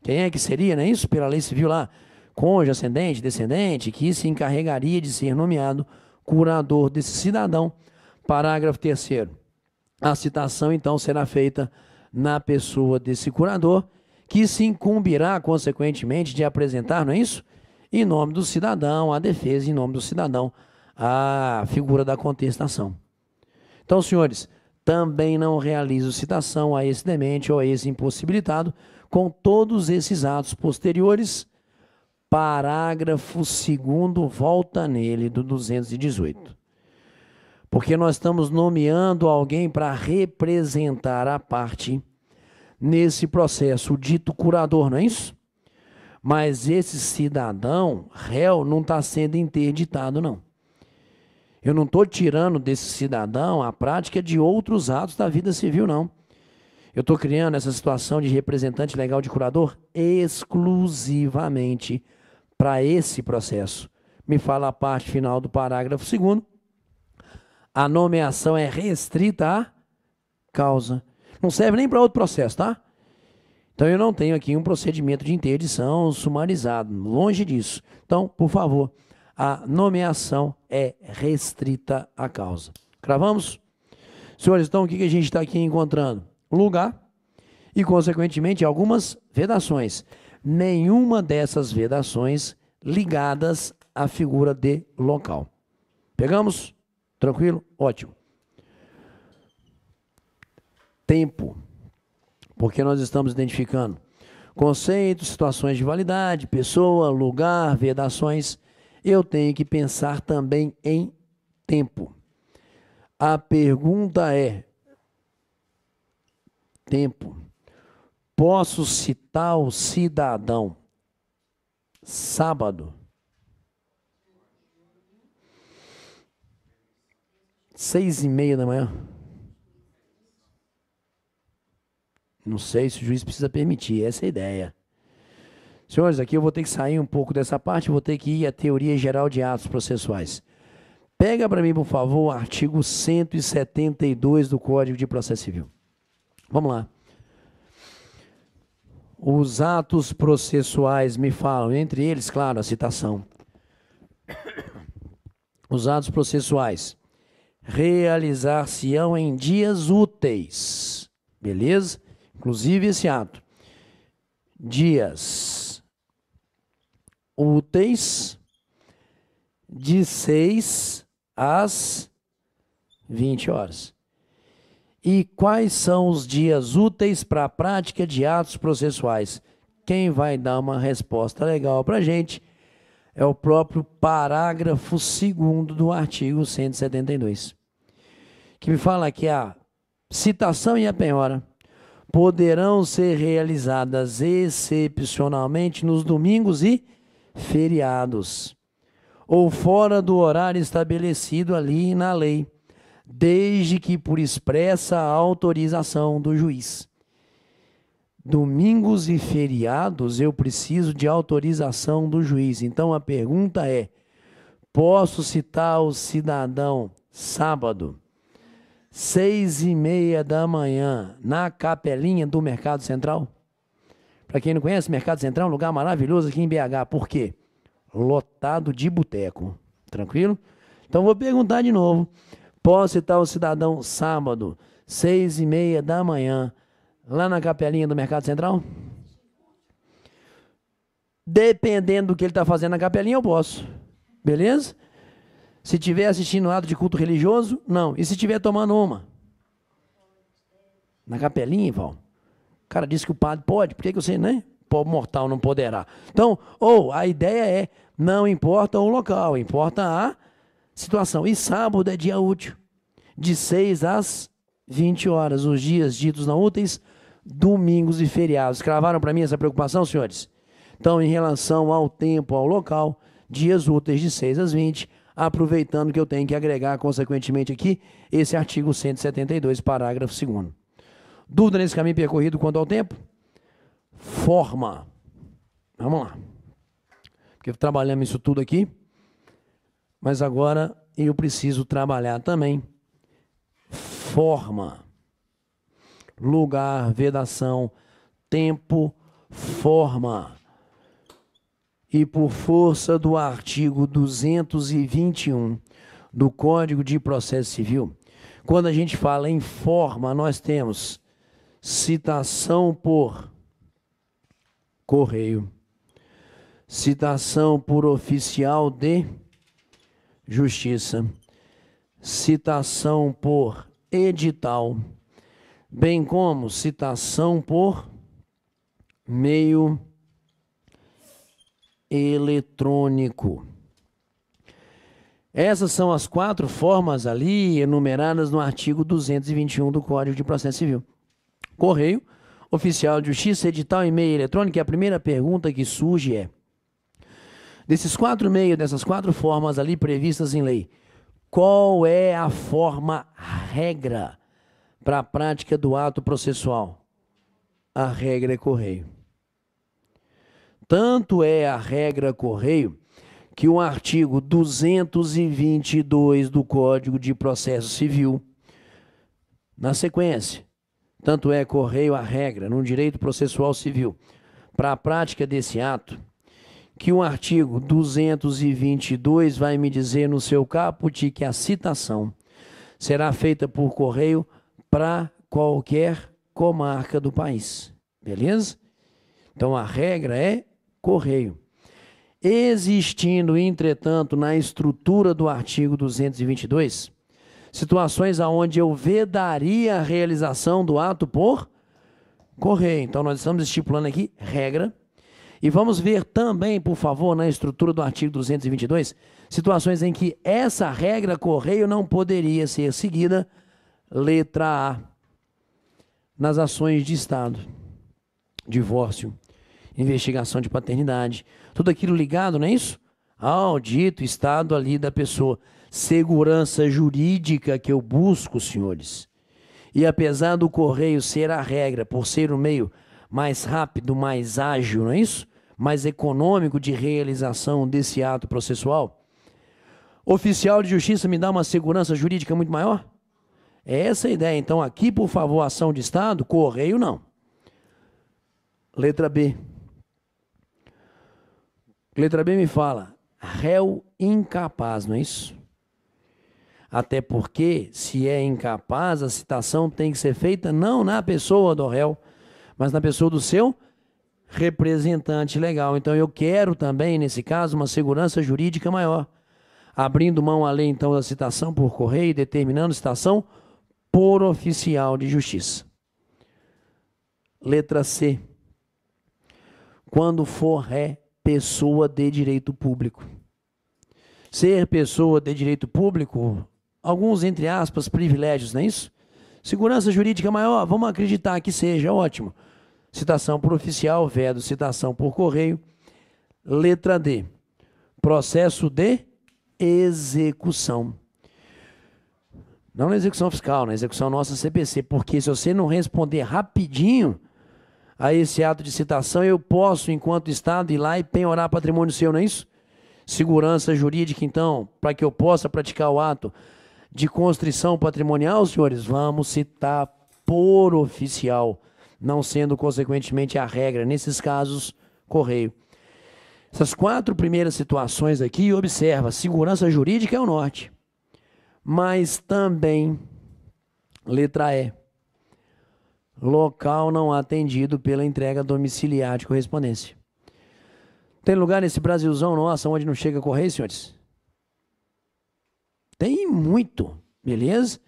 Quem é que seria, não é isso? Pela lei civil lá, cônjuge, ascendente, descendente, que se encarregaria de ser nomeado curador desse cidadão. Parágrafo 3º. A citação, então, será feita na pessoa desse curador, que se incumbirá, consequentemente, de apresentar, não é isso? Em nome do cidadão, a defesa, em nome do cidadão, a figura da contestação. Então, senhores, também não realizo citação a esse demente ou a esse impossibilitado com todos esses atos posteriores. Parágrafo 2º, volta nele, do 218. Porque nós estamos nomeando alguém para representar a parte nesse processo, o dito curador, não é isso? Mas esse cidadão, réu, não está sendo interditado, não. Eu não estou tirando desse cidadão a prática de outros atos da vida civil, não. Eu estou criando essa situação de representante legal de curador exclusivamente para esse processo. Me fala a parte final do parágrafo 2º. A nomeação é restrita à causa. Não serve nem para outro processo, tá? Então, eu não tenho aqui um procedimento de interdição sumarizado, longe disso. Então, por favor, a nomeação é restrita à causa. Cravamos? Senhores, então, o que a gente está aqui encontrando? Lugar e, consequentemente, algumas vedações. Nenhuma dessas vedações ligadas à figura de local. Pegamos? Tranquilo? Ótimo. Tempo. Porque nós estamos identificando conceitos, situações de validade, pessoa, lugar, vedações. Eu tenho que pensar também em tempo. A pergunta é: tempo. Posso citar o cidadão sábado? 6h30 da manhã? Não sei se o juiz precisa permitir, essa é a ideia. Senhores, aqui eu vou ter que sair um pouco dessa parte, vou ter que ir à teoria geral de atos processuais. Pega para mim, por favor, o artigo 172 do Código de Processo Civil. Vamos lá. Os atos processuais me falam, entre eles, claro, a citação. Os atos processuais realizar-se-ão em dias úteis. Beleza? Inclusive esse ato. Dias úteis de 6 às 20 horas. E quais são os dias úteis para a prática de atos processuais? Quem vai dar uma resposta legal para a gente é o próprio parágrafo 2º do artigo 172, que me fala que a citação e a penhora poderão ser realizadas excepcionalmente nos domingos e feriados. ou fora do horário estabelecido ali na lei, desde que por expressa autorização do juiz. Domingos e feriados eu preciso de autorização do juiz. Então a pergunta é: posso citar o cidadão sábado, 6h30 da manhã, na capelinha do Mercado Central? Para quem não conhece, Mercado Central é um lugar maravilhoso aqui em BH. Por quê? Lotado de boteco. Tranquilo? Então vou perguntar de novo. Posso citar o cidadão sábado, 6h30 da manhã, lá na capelinha do Mercado Central? Dependendo do que ele está fazendo na capelinha, eu posso. Beleza? Se estiver assistindo um ato de culto religioso, não. E se estiver tomando uma? Na capelinha, Val? O cara disse que o padre pode. Por que você, né? Pobre mortal não poderá. Então, a ideia é, não importa o local, importa a situação. E sábado é dia útil, de 6 às 20 horas. Os dias ditos não úteis, domingos e feriados. Cravaram para mim essa preocupação, senhores? Então, em relação ao tempo, ao local, dias úteis de 6 às 20, aproveitando que eu tenho que agregar, consequentemente, aqui, esse artigo 172, parágrafo 2º. Dúvida nesse caminho percorrido quanto ao tempo? Forma. Vamos lá. Porque trabalhamos isso tudo aqui, mas agora eu preciso trabalhar também forma. Lugar, vedação, tempo, forma. E por força do artigo 221 do Código de Processo Civil, quando a gente fala em forma, nós temos citação por correio, citação por oficial de justiça, citação por edital, bem como citação por meio eletrônico. Essas são as 4 formas ali enumeradas no artigo 221 do Código de Processo Civil. Correio, oficial de justiça, edital e meio eletrônico. E a primeira pergunta que surge é: desses 4 meios, dessas 4 formas ali previstas em lei, qual é a forma regra para a prática do ato processual? A regra é correio. Tanto é a regra correio que o artigo 222 do Código de Processo Civil, na sequência, tanto é correio a regra no direito processual civil para a prática desse ato, que o artigo 222 vai me dizer no seu caput que a citação será feita por correio para qualquer comarca do país. Beleza? Então a regra é correio. Existindo, entretanto, na estrutura do artigo 222, situações onde eu vedaria a realização do ato por correio. Então nós estamos estipulando aqui regra. E vamos ver também, por favor, na estrutura do artigo 222, situações em que essa regra correio não poderia ser seguida. Letra A, nas ações de Estado, divórcio, investigação de paternidade, tudo aquilo ligado, não é isso? Ao dito estado ali da pessoa. Segurança jurídica que eu busco, senhores. E apesar do correio ser a regra, por ser o meio mais rápido, mais ágil, não é isso? Mais econômico de realização desse ato processual, oficial de justiça me dá uma segurança jurídica muito maior? É essa a ideia. Então aqui, por favor, ação de Estado, correio não. Letra B. Letra B me fala, réu incapaz, não é isso? Até porque, se é incapaz, a citação tem que ser feita não na pessoa do réu, mas na pessoa do seu representante legal. Então eu quero também, nesse caso, uma segurança jurídica maior. Abrindo mão à lei, então, da citação por correio e determinando citação por oficial de justiça. Letra C. Quando for pessoa de direito público. Ser pessoa de direito público, alguns, entre aspas, privilégios, não é isso? Segurança jurídica maior, vamos acreditar que seja, ótimo. Citação por oficial, vedo citação por correio. Letra D. Processo de execução. Não na execução fiscal, na execução nossa CPC, porque se você não responder rapidinho a esse ato de citação, eu posso, enquanto Estado, ir lá e penhorar patrimônio seu, não é isso? Segurança jurídica, então, para que eu possa praticar o ato de constrição patrimonial, senhores, vamos citar por oficial, não sendo, consequentemente, a regra, nesses casos, correio. Essas 4 primeiras situações aqui, observa, segurança jurídica é o norte, mas também, letra E, local não atendido pela entrega domiciliar de correspondência. Tem lugar nesse Brasilzão nosso onde não chega correio, senhores? Tem muito, beleza?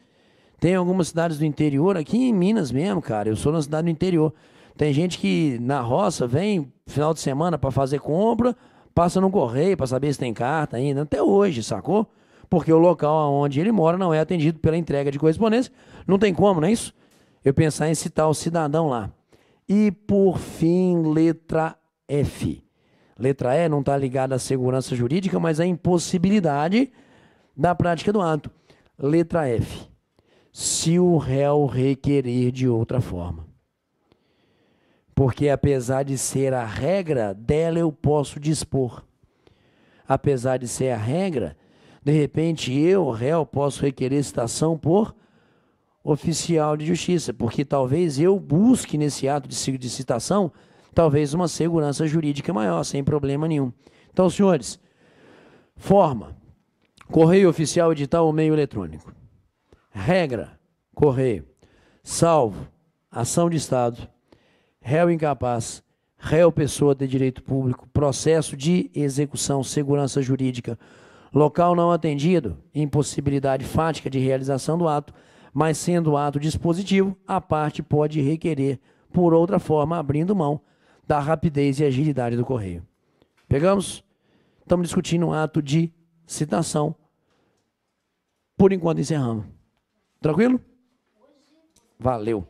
Tem algumas cidades do interior, aqui em Minas mesmo, cara, eu sou na cidade do interior. Tem gente que na roça vem final de semana para fazer compra, passa no correio para saber se tem carta ainda, até hoje, sacou? Porque o local onde ele mora não é atendido pela entrega de correspondência. Não tem como, não é isso? Eu pensar em citar o cidadão lá. E, por fim, letra F. Letra E não está ligada à segurança jurídica, mas à impossibilidade da prática do ato. Letra F. Se o réu requerer de outra forma. Porque, apesar de ser a regra, dela eu posso dispor. Apesar de ser a regra, de repente eu, réu, posso requerer citação por oficial de justiça, porque talvez eu busque nesse ato de citação, talvez uma segurança jurídica maior, sem problema nenhum. Então, senhores, forma, correio oficial, edital ou meio eletrônico. Regra, correio. Salvo, ação de Estado, réu incapaz, réu pessoa de direito público, processo de execução, segurança jurídica, local não atendido, impossibilidade fática de realização do ato, mas sendo o ato dispositivo, a parte pode requerer por outra forma, abrindo mão da rapidez e agilidade do correio. Pegamos? Estamos discutindo um ato de citação. Por enquanto encerramos. Tranquilo? Valeu.